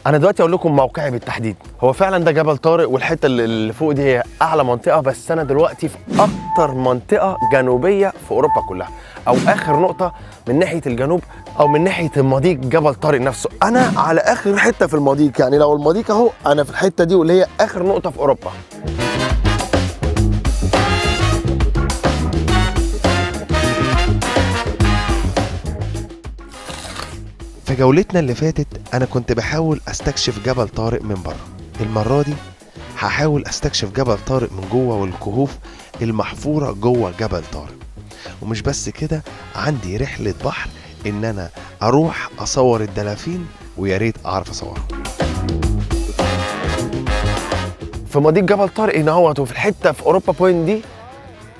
انا دلوقتي اقول لكم موقعي بالتحديد. هو فعلا ده جبل طارق، والحته اللي فوق دي هي اعلى منطقه، بس انا دلوقتي في اكتر منطقه جنوبيه في اوروبا كلها، او اخر نقطه من ناحيه الجنوب، او من ناحيه المضيق جبل طارق نفسه. انا على اخر حته في المضيق، يعني لو المضيق اهو انا في الحته دي واللي هي اخر نقطه في اوروبا. في جولتنا اللي فاتت أنا كنت بحاول أستكشف جبل طارق من بره. المرة دي هحاول أستكشف جبل طارق من جوه والكهوف المحفورة جوه جبل طارق. ومش بس كده، عندي رحلة بحر إن أنا أروح أصور الدلافين، ويا ريت أعرف أصورهم. في مضيق جبل طارق هنا اهوت، وفي الحته في اوروبا بوينت دي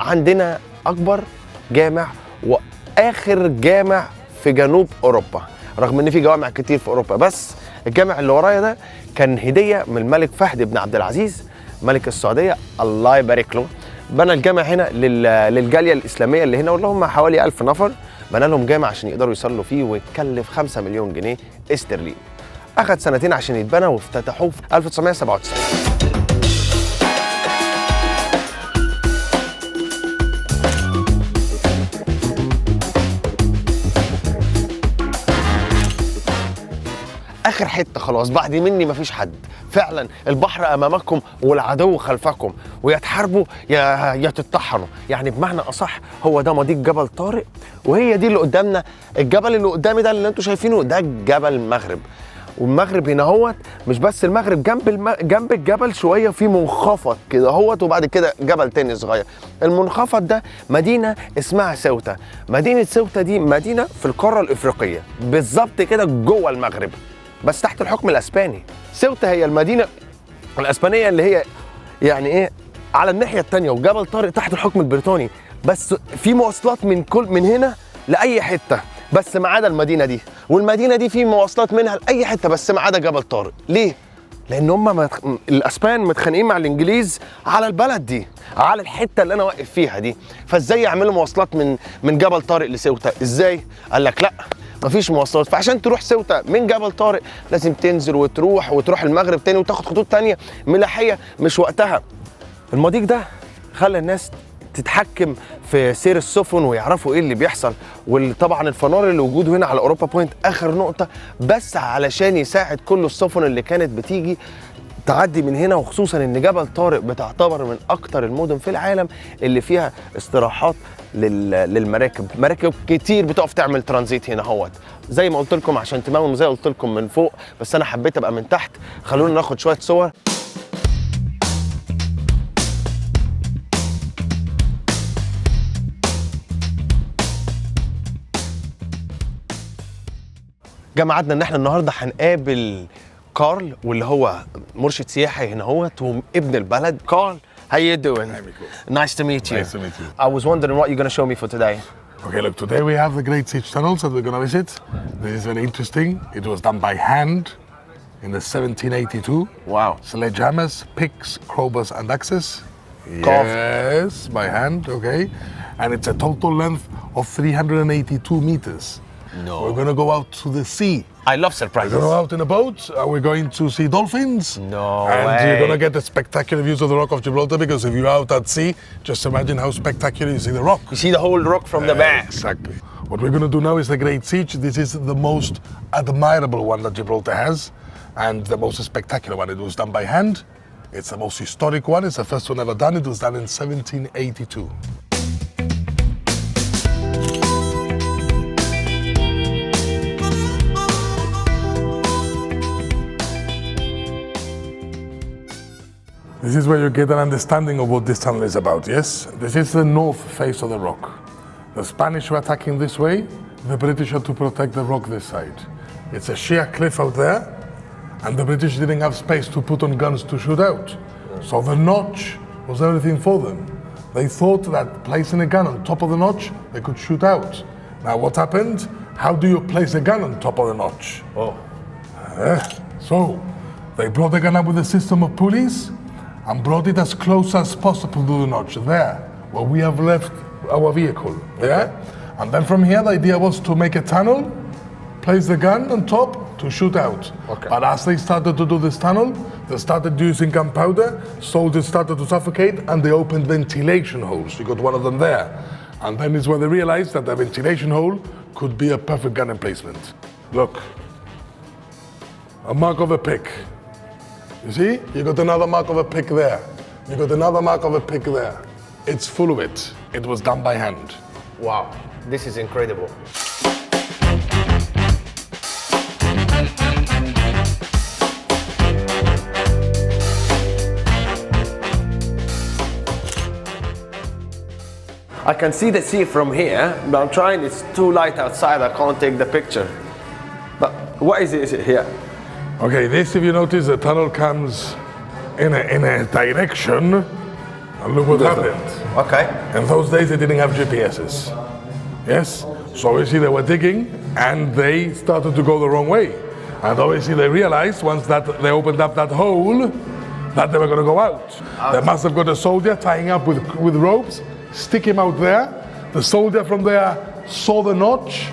عندنا اكبر جامع واخر جامع في جنوب اوروبا، رغم ان في جوامع كتير في اوروبا، بس الجامع اللي ورايا ده كان هديه من الملك فهد بن عبد العزيز ملك السعوديه، الله يبارك له. بنى الجامع هنا للجاليه الاسلاميه اللي هنا، واللي هم حوالي 1000 نفر. بنى لهم جامع عشان يقدروا يصلوا فيه، ويتكلف 5 مليون جنيه استرليني. اخذ سنتين عشان يتبنى، وافتتحوه في 1997. اخر حته خلاص، بعد مني مفيش حد. فعلا البحر امامكم والعدو خلفكم، ويا تحاربوا يا تتطحنوا، يعني بمعنى اصح هو ده مضيق جبل طارق. وهي دي اللي قدامنا، الجبل اللي قدامي ده اللي انتم شايفينه ده جبل المغرب. والمغرب هنا هوت، مش بس المغرب، جنب الجبل شويه في منخفض كده هوت، وبعد كده جبل تاني صغير. المنخفض ده مدينه اسمها سوته. مدينه سوته دي مدينه في القاره الافريقيه بالظبط كده جوه المغرب، بس تحت الحكم الاسباني. سوته هي المدينه الاسبانيه اللي هي يعني ايه على الناحيه الثانيه، وجبل طارق تحت الحكم البريطاني. بس في مواصلات من هنا لاي حته، بس ما عدا المدينه دي، والمدينه دي في مواصلات منها لاي حته بس ما عدا جبل طارق. ليه؟ لان هم الاسبان متخانقين مع الانجليز على البلد دي، على الحته اللي انا واقف فيها دي. فازاي يعملوا مواصلات من جبل طارق لسوته؟ ازاي؟ قال لك لا مفيش مواصلات. فعشان تروح سوته من جبل طارق لازم تنزل وتروح المغرب تاني، وتاخد خطوط تانيه ملاحيه مش وقتها. المضيق ده خلى الناس تتحكم في سير السفن ويعرفوا ايه اللي بيحصل. وطبعا الفنار اللي وجوده هنا على اوروبا بوينت اخر نقطه، بس علشان يساعد كل السفن اللي كانت بتيجي تعدي من هنا. وخصوصا ان جبل طارق بتعتبر من اكتر المدن في العالم اللي فيها استراحات للمراكب. مراكب كتير بتقف تعمل ترانزيت هنا اهوت، زي ما قلت لكم عشان تمامهم زي قلت لكم من فوق، بس انا حبيت ابقى من تحت. خلونا ناخد شويه صور. جمعتنا ان احنا النهارده هنقابل كارل، واللي هو مرشد سياحي هنا اهوت وابن البلد. كارل, how you doing? Hi, Mico. Nice to meet you. Nice to meet you. I was wondering what you're going to show me for today. Okay, look, today we have the Great Siege Tunnels that we're going to visit. This is very interesting. It was done by hand in the 1782. Wow. Sledgehammers, picks, crowbars and axes. Carved. Yes, by hand, okay. And it's a total length of 382 meters. No. We're going to go out to the sea. I love We're surprises. going to go out in a boat and we're going to see dolphins. No And way. you're going to get the spectacular views of the Rock of Gibraltar, because if you're out at sea, just imagine how spectacular you see the rock. You see the whole rock from the back. Exactly. What we're going to do now is the Great Siege. This is the most admirable one that Gibraltar has, and the most spectacular one. It was done by hand. It's the most historic one. It's the first one ever done. It was done in 1782. This is where you get an understanding of what this tunnel is about, yes? This is the north face of the rock. The Spanish were attacking this way, the British had to protect the rock this side. It's a sheer cliff out there, and the British didn't have space to put on guns to shoot out. So the notch was everything for them. They thought that placing a gun on top of the notch, they could shoot out. Now what happened? How do you place a gun on top of the notch? Oh. So they brought the gun up with a system of pulleys and brought it as close as possible to the notch there, where we have left our vehicle. Yeah? And then from here, the idea was to make a tunnel, place the gun on top to shoot out. Okay. But as they started to do this tunnel, they started using gunpowder, soldiers started to suffocate, and they opened ventilation holes. You got one of them there. And then is when they realized that the ventilation hole could be a perfect gun emplacement. Look, a mark of a pick. You see? You got another mark of a pick there. You got another mark of a pick there. It's full of it. It was done by hand. Wow, this is incredible. I can see the sea from here, but I'm trying, it's too light outside, I can't take the picture. But what is it? Is it here? Okay, this, if you notice, the tunnel comes in a direction, and look what happened. Okay. In those days, they didn't have GPSs. Yes? So obviously they were digging, and they started to go the wrong way. And obviously they realized, once that they opened up that hole, that they were going to go out. They must have got a soldier tying up with ropes, stick him out there. The soldier from there saw the notch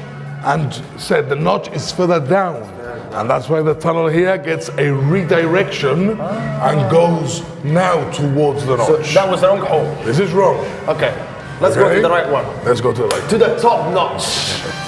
and said the notch is further down. And that's why the tunnel here gets a redirection and goes now towards the notch. So that was the wrong hole. This is wrong. Okay, let's go to the right one. Let's go to the right. To the top notch.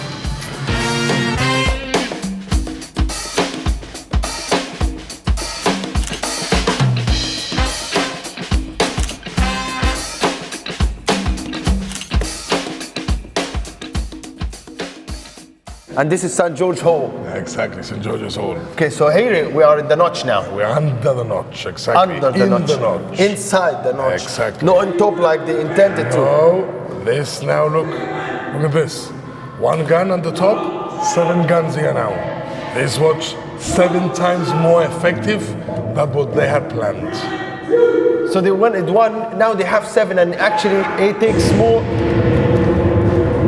And this is St. George Hall. Exactly, St. George's Hall. Okay, so here we are in the notch now. We're under the notch, exactly. Under the notch. the notch. Inside the notch. Exactly. Not on top like they intended to. No, this now, look at this. One gun on the top, 7 guns here now. This was 7 times more effective than what they had planned. So they wanted one, now they have 7, and actually it takes more.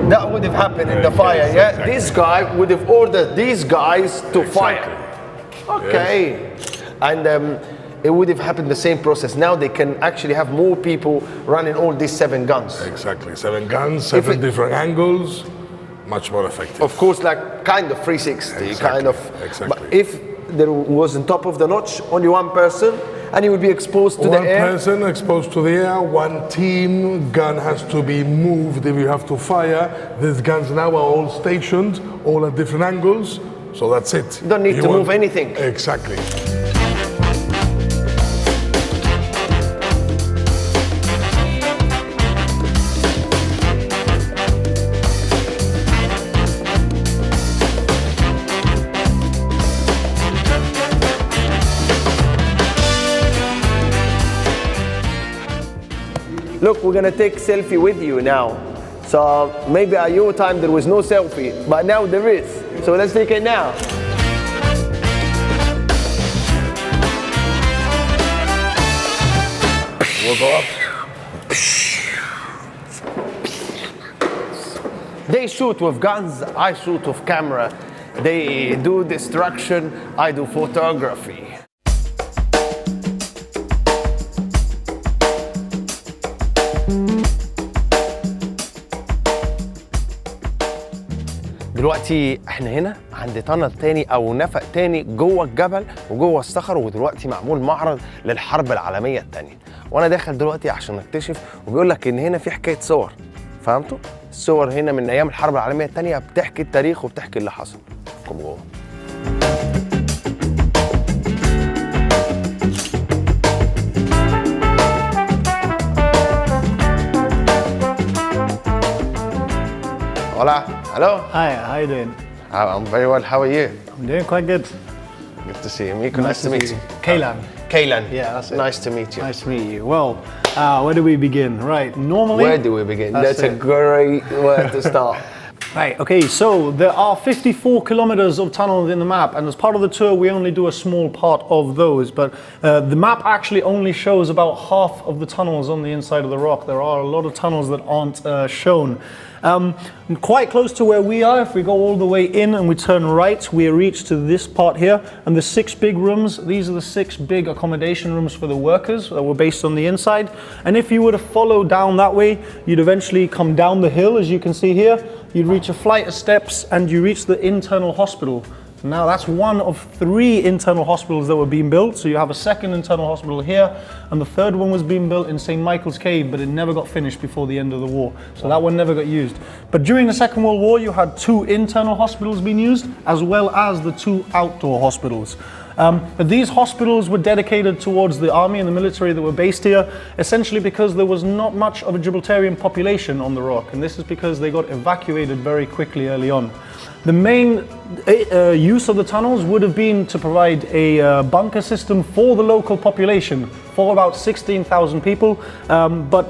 That would have happened in the fire, yeah? Exactly. This guy would have ordered these guys to fire. Okay. Yes. And it would have happened the same process. Now they can actually have more people running all these 7 guns. Exactly, 7 guns, 7 different angles, much more effective. Of course, like kind of 360, kind of. Exactly. But if there was on top of the notch only one person, and he would be exposed to the air. One person exposed to the air, one team, gun has to be moved if you have to fire. These guns now are all stationed, all at different angles, so that's it. You don't need to move anything. Exactly. Look, we're gonna take selfie with you now. So maybe at your time there was no selfie, but now there is. So let's take it now. We'll go up. They shoot with guns, I shoot with camera. They do destruction, I do photography. دلوقتي احنا هنا عند تنل تاني او نفق تاني جوه الجبل وجوه الصخر، ودلوقتي معمول معرض للحرب العالميه الثانيه، وانا داخل دلوقتي عشان اكتشف. وبيقول لك ان هنا في حكايه صور، فهمتوا؟ الصور هنا من ايام الحرب العالميه الثانيه بتحكي التاريخ وبتحكي اللي حصل. كم جوه. Hola. Hello. Hi, how you doing? I'm very well. How are you? I'm doing quite good. Good to see you. Mico, nice to meet you. Kaylan. Kaylan. Yeah, that's it. Nice to meet you. Nice to meet you. Well, where do we begin? Right, normally... Where do we begin? That's a it. great word to start. Right, okay, so there are 54 kilometers of tunnels in the map, and as part of the tour we only do a small part of those, but the map actually only shows about half of the tunnels on the inside of the rock. There are a lot of tunnels that aren't shown. Quite close to where we are, if we go all the way in and we turn right, we reach to this part here, and the 6 big rooms, these are the 6 big accommodation rooms for the workers that were based on the inside. And if you were to follow down that way, you'd eventually come down the hill, as you can see here, you reach a flight of steps and you reach the internal hospital. Now that's one of 3 internal hospitals that were being built. So you have a second internal hospital here, and the third one was being built in St. Michael's Cave, but it never got finished before the end of the war. So that one never got used. But during the Second World War, you had 2 internal hospitals being used, as well as the 2 outdoor hospitals. But these hospitals were dedicated towards the army and the military that were based here, essentially because there was not much of a Gibraltarian population on the rock, and this is because they got evacuated very quickly early on. The main use of the tunnels would have been to provide a bunker system for the local population, for about 16,000 people, but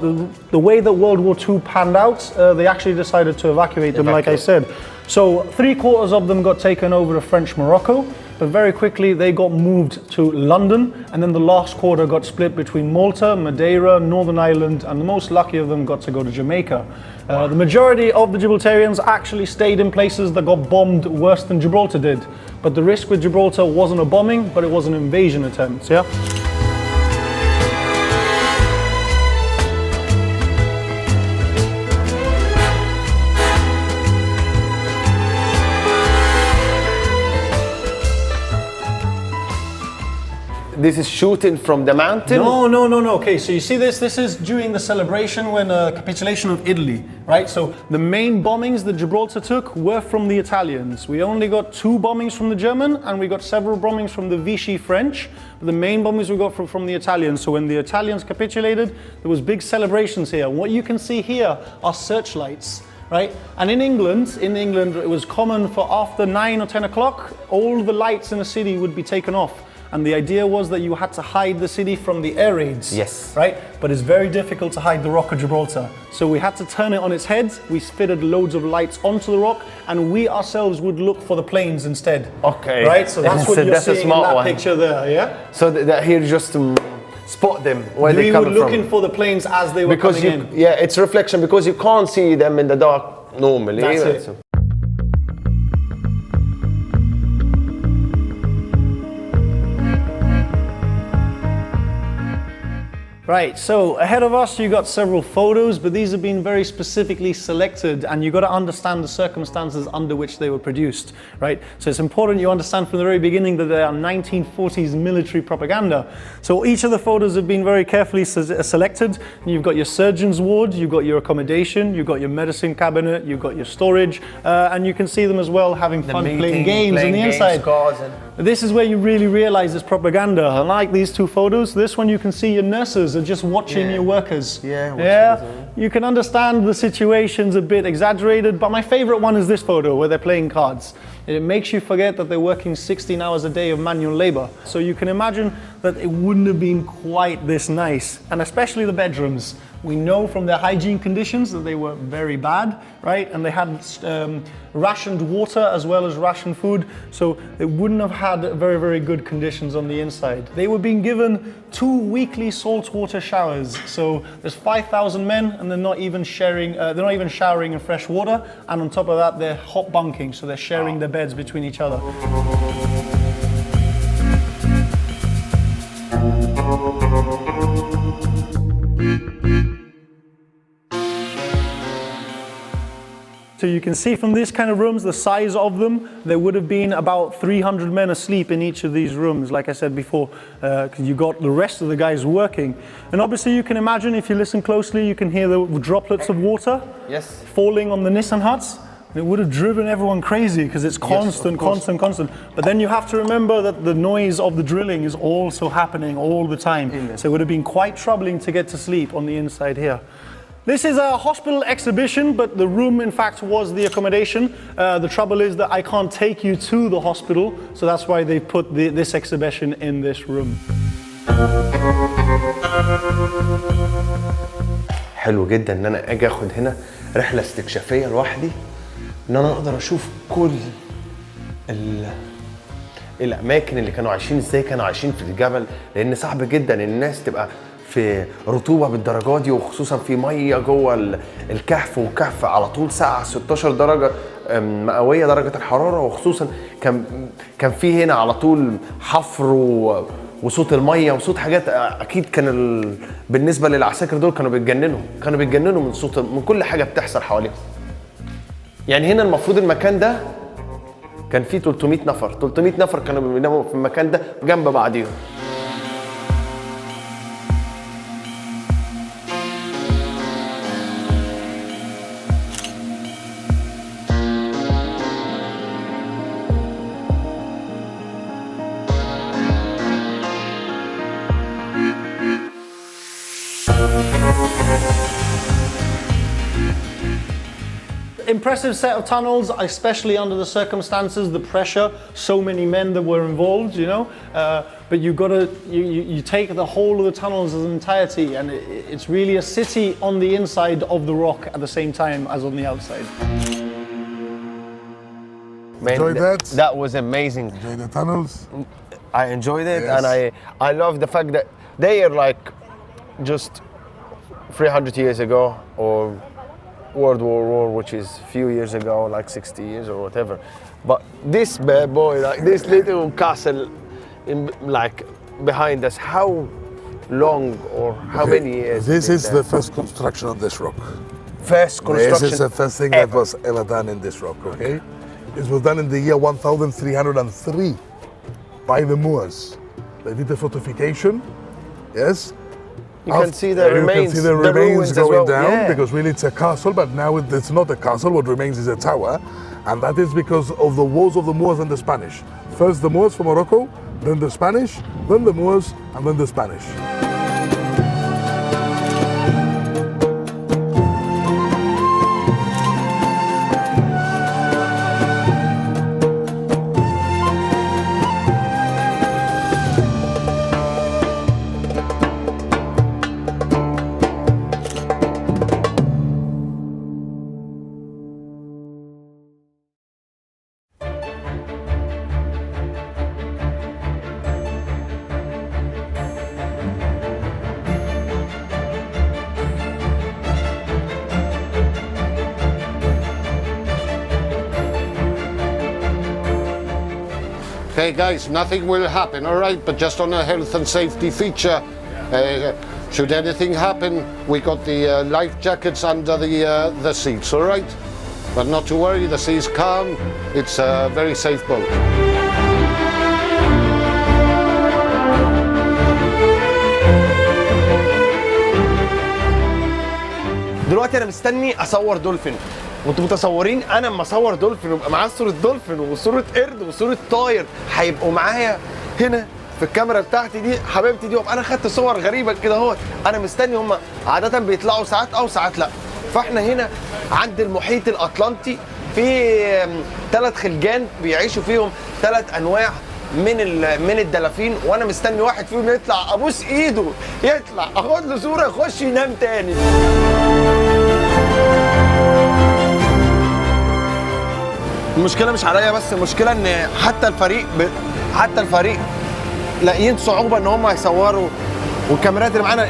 the way that World War II panned out, they actually decided to evacuate them, like I said. So 3/4 of them got taken over to French Morocco, but very quickly they got moved to London, and then the last quarter got split between Malta, Madeira, Northern Ireland, and the most lucky of them got to go to Jamaica. The majority of the Gibraltarians actually stayed in places that got bombed worse than Gibraltar did, but the risk with Gibraltar wasn't a bombing, but it was an invasion attempt, yeah? This is shooting from the mountain? No. Okay, so you see this? This is during the celebration when capitulation of Italy, right? So the main bombings that Gibraltar took were from the Italians. We only got 2 bombings from the German, and we got several bombings from the Vichy French. But the main bombings we got from the Italians. So when the Italians capitulated, there was big celebrations here. What you can see here are searchlights. Right? And in England, it was common for after 9 or 10 o'clock, all the lights in the city would be taken off. And the idea was that you had to hide the city from the air raids. Yes. Right? But it's very difficult to hide the Rock of Gibraltar. So we had to turn it on its head. We fitted loads of lights onto the rock, and we ourselves would look for the planes instead. Okay. Right? So that's what So you're that's a seeing in smart that one. picture there, yeah? So that here just spot them where We they were come from. looking for the planes as they were Because coming in. yeah, it's reflection because you can't see them in the dark normally. That's it. So- Right, so ahead of us you got several photos, but these have been very specifically selected, and you got to understand the circumstances under which they were produced, right? So it's important you understand from the very beginning that they are 1940s military propaganda. So each of the photos have been very carefully selected. You've got your surgeon's ward, you've got your accommodation, you've got your medicine cabinet, you've got your storage, and you can see them as well having fun playing games on the inside. This is where you really realize it's propaganda. Unlike these 2 photos, this one you can see your nurses are just watching your workers. You can understand the situation's a bit exaggerated, but my favorite one is this photo where they're playing cards. It makes you forget that they're working 16 hours a day of manual labor. So you can imagine that it wouldn't have been quite this nice, and especially the bedrooms. We know from their hygiene conditions that they were very bad, right? And they had rationed water as well as rationed food, so they wouldn't have had very, very good conditions on the inside. They were being given 2 weekly saltwater showers. So there's 5,000 men, and they're not even showering in fresh water. And on top of that, they're hot bunking, so they're sharing their beds between each other. So you can see from these kind of rooms, the size of them, there would have been about 300 men asleep in each of these rooms, like I said before, because you got the rest of the guys working. And obviously you can imagine, if you listen closely, you can hear the droplets of water falling on the Nissan huts. It would have driven everyone crazy because it's constant. But then you have to remember that the noise of the drilling is also happening all the time. So it would have been quite troubling to get to sleep on the inside here. This is a hospital exhibition, but the room in fact was the accommodation. The trouble is that I can't take you to the hospital, so that's why they put this exhibition in this room. حلو جدا ان انا اجي اخد هنا رحله استكشافيه لوحدي، ان انا اقدر اشوف كل الاماكن اللي كانوا عايشين ازاي، كانوا عايشين في الجبل، لان صعب جدا الناس تبقى في رطوبه بالدرجات دي، وخصوصا في ميه جوه الكهف، وكهف على طول ساعه 16 درجه مئويه درجه الحراره، وخصوصا كان في هنا على طول حفر وصوت الميه وصوت حاجات اكيد كان بالنسبه للعساكر دول كانوا بيتجننوا من صوت، من كل حاجه بتحصل حواليهم. يعني هنا المفروض المكان ده كان فيه 300 نفر، 300 نفر كانوا بيناموا في المكان ده جنب بعضيهم. Impressive set of tunnels, especially under the circumstances, the pressure, so many men that were involved, you know. But you take the whole of the tunnels as an entirety, and it's really a city on the inside of the rock at the same time as on the outside. Man, Enjoyed that? That was amazing. Enjoy the tunnels. I enjoyed it, Yes. and I love the fact that they are like just 300 years ago, or World War War, which is a few years ago, like 60 years or whatever. But this bad boy, like this little castle, like behind us, how long or how many years? This is the first construction of this rock. first construction. This is the first thing that was ever done in this rock, okay? This was done in the year 1303 by the Moors. They did the fortification, yes? You can see the remains. You can see the remains ruins as going well. down, Yeah. because really it's a castle, but now it's not a castle. What remains is a tower, and that is because of the wars of the Moors and the Spanish. First the Moors from Morocco, then the Spanish, then the Moors, and then the Spanish. Okay guys, nothing will happen, all right? But just on a health and safety feature, should anything happen, we got the life jackets under the seats, all right? But not to worry, the sea's calm, it's a very safe boat. دلوقتي انا مستني اصور دولفين، وانتوا متصورين انا لما اصور دولفين ويبقى معاه صوره دولفين وصوره قرد وصوره طاير هيبقوا معايا هنا في الكاميرا بتاعتي دي حبيبتي دي، وابقى انا خدت صور غريبه كده اهوت. انا مستني، هم عاده بيطلعوا ساعات او ساعات لا. فاحنا هنا عند المحيط الاطلنطي في 3 خلجان بيعيشوا فيهم 3 انواع من الدلافين، وانا مستني واحد فيهم يطلع ابوس ايده، يطلع اخد له صوره يخش ينام تاني. المشكله مش عليا بس، المشكله ان حتى الفريق لاقيين صعوبه ان هم يصوروا، والكاميرات اللي معانا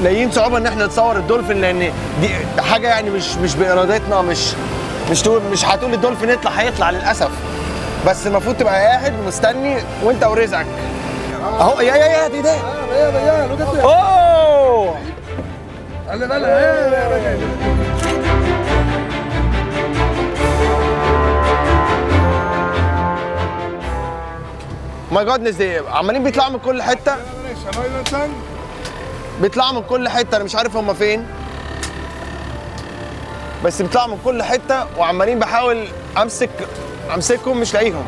لاقيين صعوبه ان احنا نصور الدولفين، لان دي حاجه يعني مش بارادتنا، مش هتقول الدولفين يطلع هيطلع للاسف، بس المفروض تبقى قاعد مستني وانت ورزقك اهو. يا دي ده اوه ماي جادنس، دي عمالين بيطلعوا من كل حته، بيطلعوا من كل حته، انا مش عارف هم فين، بس بيطلعوا من كل حته وعمالين بحاول امسكهم مش لاقيهم.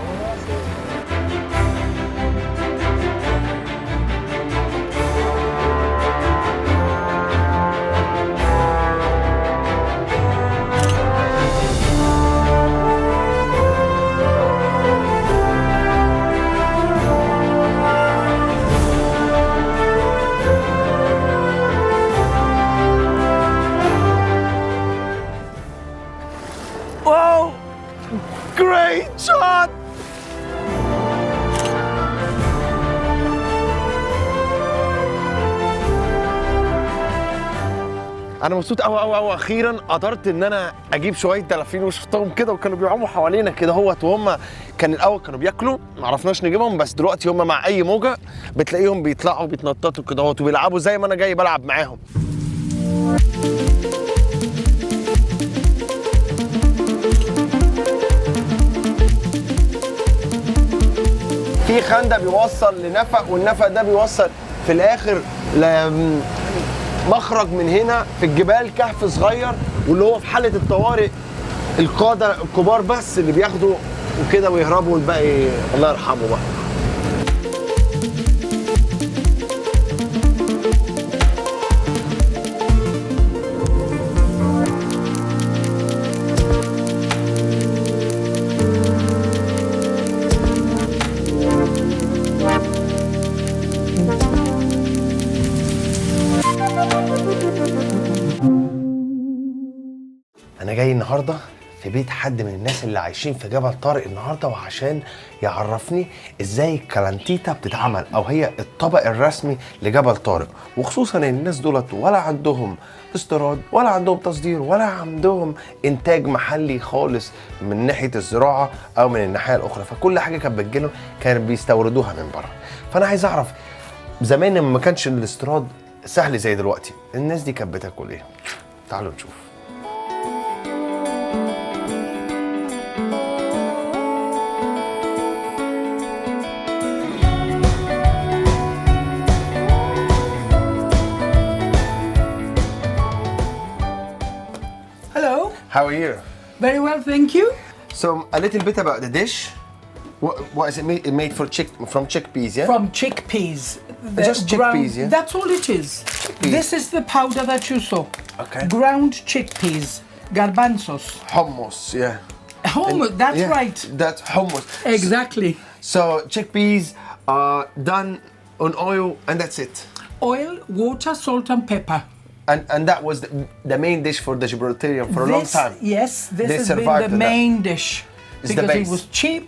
Whoa! Great shot! انا مبسوط قوي قوي قوي، اخيرا قدرت ان انا اجيب شويه دلافين وشفتهم كده وكانوا بيعوموا حوالينا كده اهوت، وهم كان الاول كانوا بياكلوا ما عرفناش نجيبهم، بس دلوقتي هم مع اي موجه بتلاقيهم بيطلعوا بيتنططوا كده اهوت وبيلعبوا زي ما انا جاي بلعب معاهم. في خندق بيوصل لنفق، والنفق ده بيوصل في الاخر مخرج من هنا في الجبال، كهف صغير، واللي هو في حاله الطوارئ القاده الكبار بس اللي بياخدوا وكده ويهربوا، والباقي الله يرحمه بقى. أنا جاي النهاردة في بيت حد من الناس اللي عايشين في جبل طارق النهاردة، وعشان يعرفني ازاي الكالنتيتا بتتعمل، او هي الطبق الرسمي لجبل طارق. وخصوصا ان الناس دولت ولا عندهم استيراد ولا عندهم تصدير ولا عندهم انتاج محلي خالص من ناحية الزراعة او من الناحية الاخرى، فكل حاجة كانت بتجيلهم كانوا بيستوردوها من بره. فانا عايز اعرف زمان لما ما كانش الاستيراد سهل زي دلوقتي، الناس دي كانت بتاكل ايه؟ تعالوا نشوف. Hello. How are you? Very well, thank you. So a little bit about the dish. What is it made? Made from chickpeas, yeah? From chickpeas. Just chickpeas, yeah? That's all it is. Chickpeas. This is the powder that you saw. Okay. Ground chickpeas. Garbanzos. Hummus, yeah. Hummus, that's Yeah, right. That's hummus. Exactly. So chickpeas are done on oil, and that's it. Oil, water, salt and pepper. And that was the main dish for the Gibraltarian for a long time. Yes, this They has been survived the with that. main dish. It's the Because it base. was cheap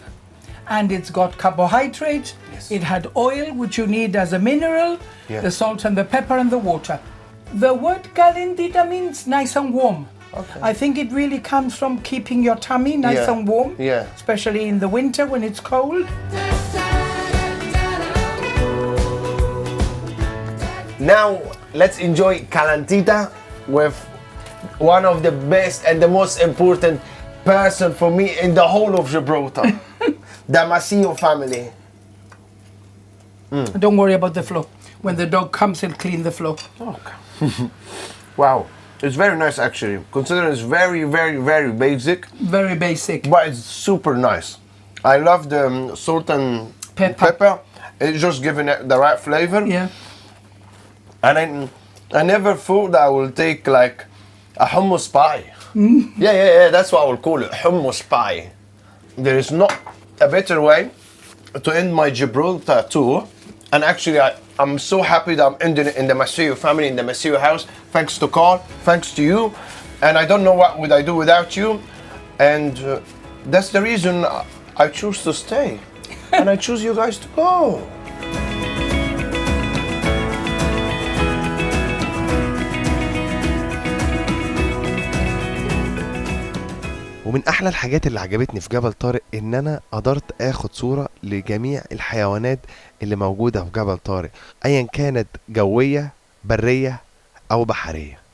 and it's got carbohydrate. Yes. It had oil, which you need as a mineral, Yeah. the salt and the pepper and the water. The word calentita means nice and warm. Okay. I think it really comes from keeping your tummy nice Yeah. and warm, Yeah. especially in the winter when it's cold. Now let's enjoy Calentita with one of the best and the most important person for me in the whole of Gibraltar, the Macio family. Don't worry about the floor. When the dog comes, he'll clean the floor. Okay. Wow, it's very nice actually. Considering it's very, very, very basic, Very basic. but it's super nice. I love the salt and Pepper. It's just giving it the right flavor. Yeah. And I never thought that I will take like a hummus pie. Yeah, that's what I will call it, hummus pie. There is not a better way to end my Gibraltar tour. And actually, I'm so happy that I'm ending it in the Macio family, in the Macio house. Thanks to Carl, thanks to you. And I don't know what would I do without you. And that's the reason I choose to stay. And I choose you guys to go. ومن احلى الحاجات اللي عجبتني في جبل طارق ان انا قدرت اخد صورة لجميع الحيوانات اللي موجودة في جبل طارق، ايا كانت جوية برية او بحرية.